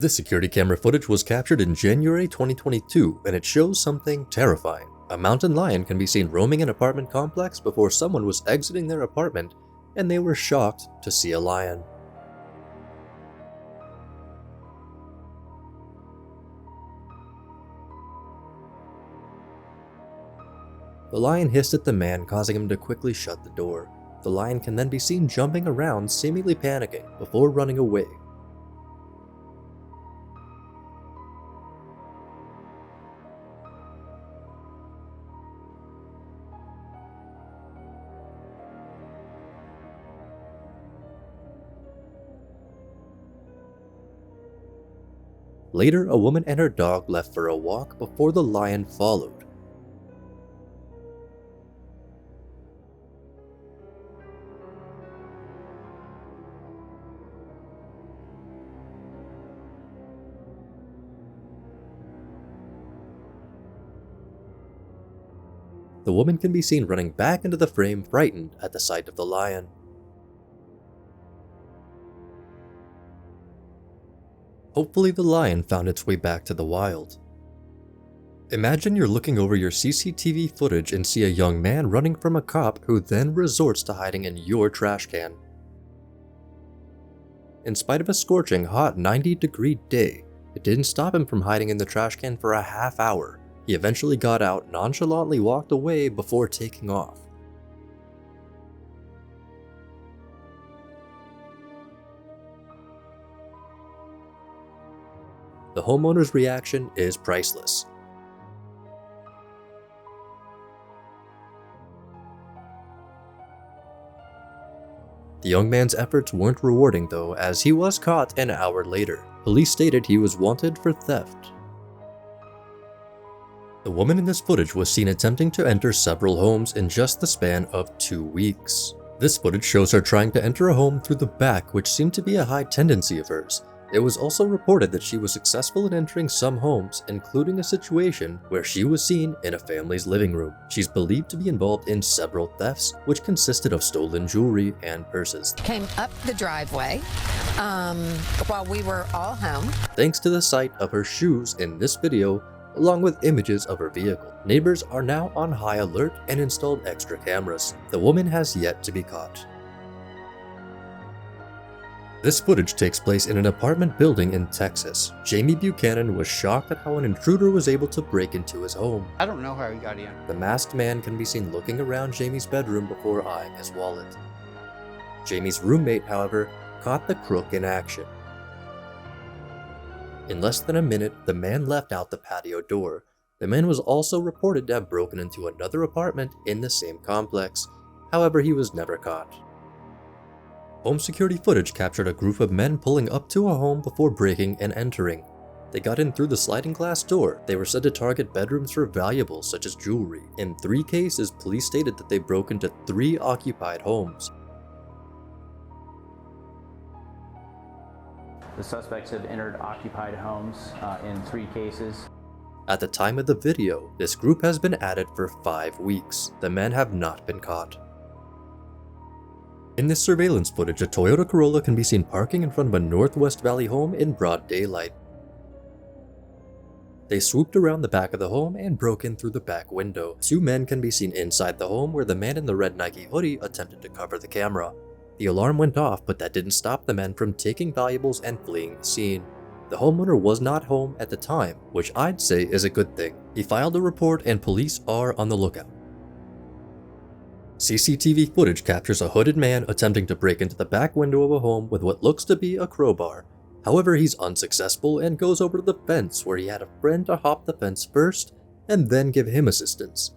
This security camera footage was captured in January 2022, and it shows something terrifying. A mountain lion can be seen roaming an apartment complex before someone was exiting their apartment, and they were shocked to see a lion. The lion hissed at the man, causing him to quickly shut the door. The lion can then be seen jumping around, seemingly panicking, before running away. Later, a woman and her dog left for a walk before the lion followed. The woman can be seen running back into the frame, frightened at the sight of the lion. Hopefully the lion found its way back to the wild. Imagine you're looking over your CCTV footage and see a young man running from a cop who then resorts to hiding in your trash can. In spite of a scorching hot 90-degree day, it didn't stop him from hiding in the trash can for a half hour. He eventually got out, nonchalantly walked away before taking off. The homeowner's reaction is priceless. The young man's efforts weren't rewarding though, as he was caught an hour later. Police stated he was wanted for theft. The woman in this footage was seen attempting to enter several homes in just the span of 2 weeks. This footage shows her trying to enter a home through the back, which seemed to be a high tendency of hers. It was also reported that she was successful in entering some homes, including a situation where she was seen in a family's living room. She's believed to be involved in several thefts, which consisted of stolen jewelry and purses. Came up the driveway while we were all home. Thanks to the sight of her shoes in this video, along with images of her vehicle, neighbors are now on high alert and installed extra cameras. The woman has yet to be caught. This footage takes place in an apartment building in Texas. Jamie Buchanan was shocked at how an intruder was able to break into his home. I don't know how he got in. The masked man can be seen looking around Jamie's bedroom before eyeing his wallet. Jamie's roommate, however, caught the crook in action. In less than a minute, the man left out the patio door. The man was also reported to have broken into another apartment in the same complex. However, he was never caught. Home security footage captured a group of men pulling up to a home before breaking and entering. They got in through the sliding glass door. They were said to target bedrooms for valuables such as jewelry. In 3 cases, police stated that they broke into 3 occupied homes. The suspects have entered occupied homes in 3 cases. At the time of the video, this group has been at it for 5 weeks. The men have not been caught. In this surveillance footage, a Toyota Corolla can be seen parking in front of a Northwest Valley home in broad daylight. They swooped around the back of the home and broke in through the back window. 2 men can be seen inside the home, where the man in the red Nike hoodie attempted to cover the camera. The alarm went off, but that didn't stop the men from taking valuables and fleeing the scene. The homeowner was not home at the time, which I'd say is a good thing. He filed a report and police are on the lookout. CCTV footage captures a hooded man attempting to break into the back window of a home with what looks to be a crowbar. However, he's unsuccessful and goes over to the fence, where he had a friend to hop the fence first and then give him assistance.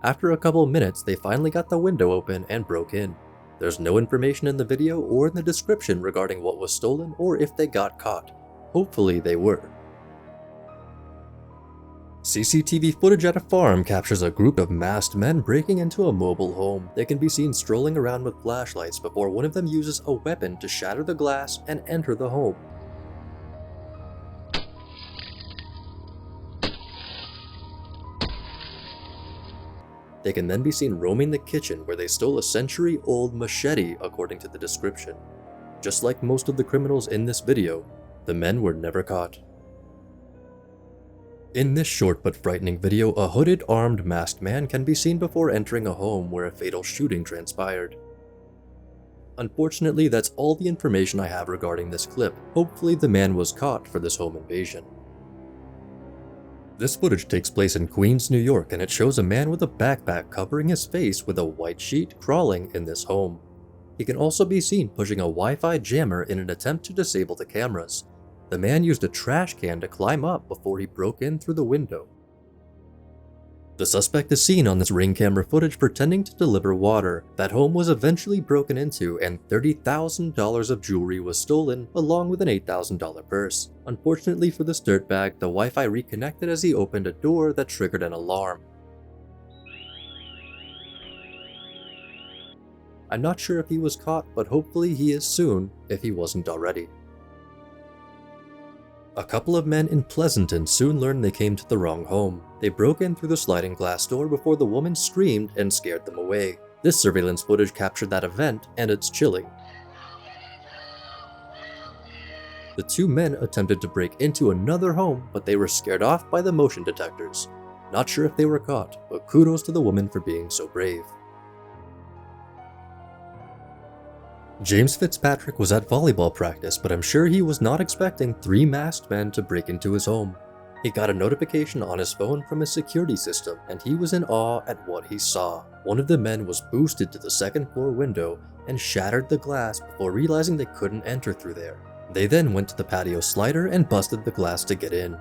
After a couple minutes, they finally got the window open and broke in. There's no information in the video or in the description regarding what was stolen or if they got caught. Hopefully they were. CCTV footage at a farm captures a group of masked men breaking into a mobile home. They can be seen strolling around with flashlights before one of them uses a weapon to shatter the glass and enter the home. They can then be seen roaming the kitchen where they stole a century-old machete according to the description. Just like most of the criminals in this video, the men were never caught. In this short but frightening video, a hooded, armed, masked man can be seen before entering a home where a fatal shooting transpired. Unfortunately, that's all the information I have regarding this clip. Hopefully the man was caught for this home invasion. This footage takes place in Queens, New York, and it shows a man with a backpack covering his face with a white sheet crawling in this home. He can also be seen pushing a Wi-Fi jammer in an attempt to disable the cameras. The man used a trash can to climb up before he broke in through the window. The suspect is seen on this Ring camera footage pretending to deliver water. That home was eventually broken into and $30,000 of jewelry was stolen along with an $8,000 purse. Unfortunately for this dirtbag, the Wi-Fi reconnected as he opened a door that triggered an alarm. I'm not sure if he was caught, but hopefully he is soon if he wasn't already. A couple of men in Pleasanton soon learned they came to the wrong home. They broke in through the sliding glass door before the woman screamed and scared them away. This surveillance footage captured that event, and it's chilling. The two men attempted to break into another home, but they were scared off by the motion detectors. Not sure if they were caught, but kudos to the woman for being so brave. James Fitzpatrick was at volleyball practice, but I'm sure he was not expecting 3 masked men to break into his home. He got a notification on his phone from his security system, and he was in awe at what he saw. One of the men was boosted to the second floor window and shattered the glass before realizing they couldn't enter through there. They then went to the patio slider and busted the glass to get in.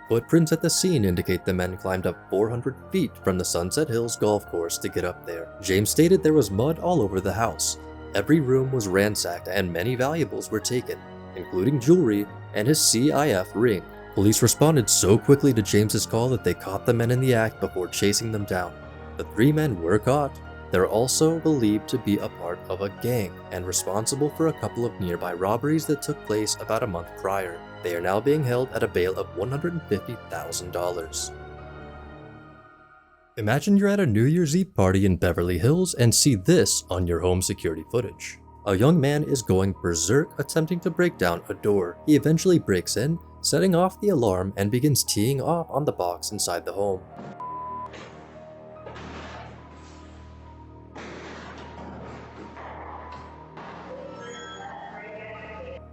Footprints at the scene indicate the men climbed up 400 feet from the Sunset Hills golf course to get up there. James stated there was mud all over the house. Every room was ransacked and many valuables were taken, including jewelry and his CIF ring. Police responded so quickly to James's call that they caught the men in the act before chasing them down. The 3 men were caught. They're also believed to be a part of a gang and responsible for a couple of nearby robberies that took place about a month prior. They are now being held at a bail of $150,000. Imagine you're at a New Year's Eve party in Beverly Hills and see this on your home security footage. A young man is going berserk attempting to break down a door. He eventually breaks in, setting off the alarm and begins teeing off on the box inside the home.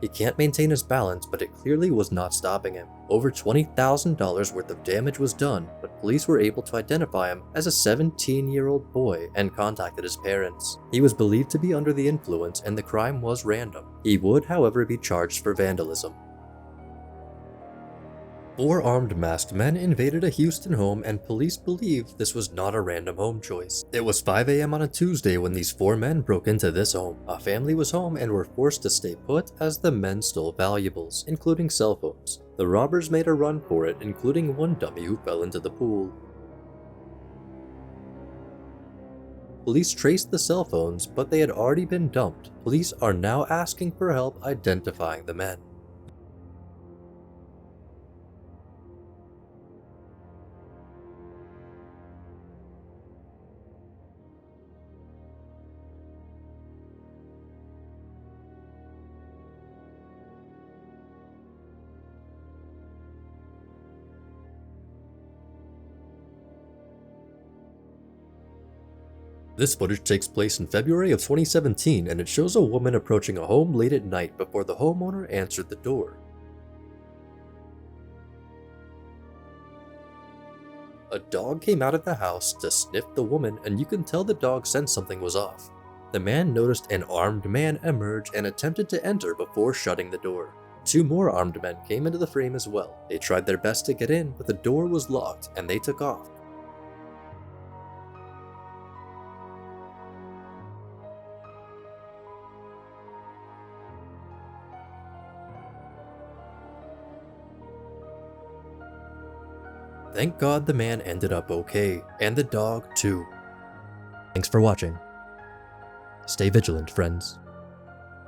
He can't maintain his balance, but it clearly was not stopping him. Over $20,000 worth of damage was done, but police were able to identify him as a 17-year-old boy and contacted his parents. He was believed to be under the influence and the crime was random. He would, however, be charged for vandalism. 4 armed masked men invaded a Houston home and police believe this was not a random home choice. It was 5 a.m. on a Tuesday when these 4 men broke into this home. A family was home and were forced to stay put as the men stole valuables, including cell phones. The robbers made a run for it, including one dummy who fell into the pool. Police traced the cell phones, but they had already been dumped. Police are now asking for help identifying the men. This footage takes place in February of 2017 and it shows a woman approaching a home late at night before the homeowner answered the door. A dog came out of the house to sniff the woman and you can tell the dog sensed something was off. The man noticed an armed man emerge and attempted to enter before shutting the door. 2 more armed men came into the frame as well. They tried their best to get in, but the door was locked and they took off. Thank God the man ended up okay, and the dog too. Thanks for watching. Stay vigilant, friends.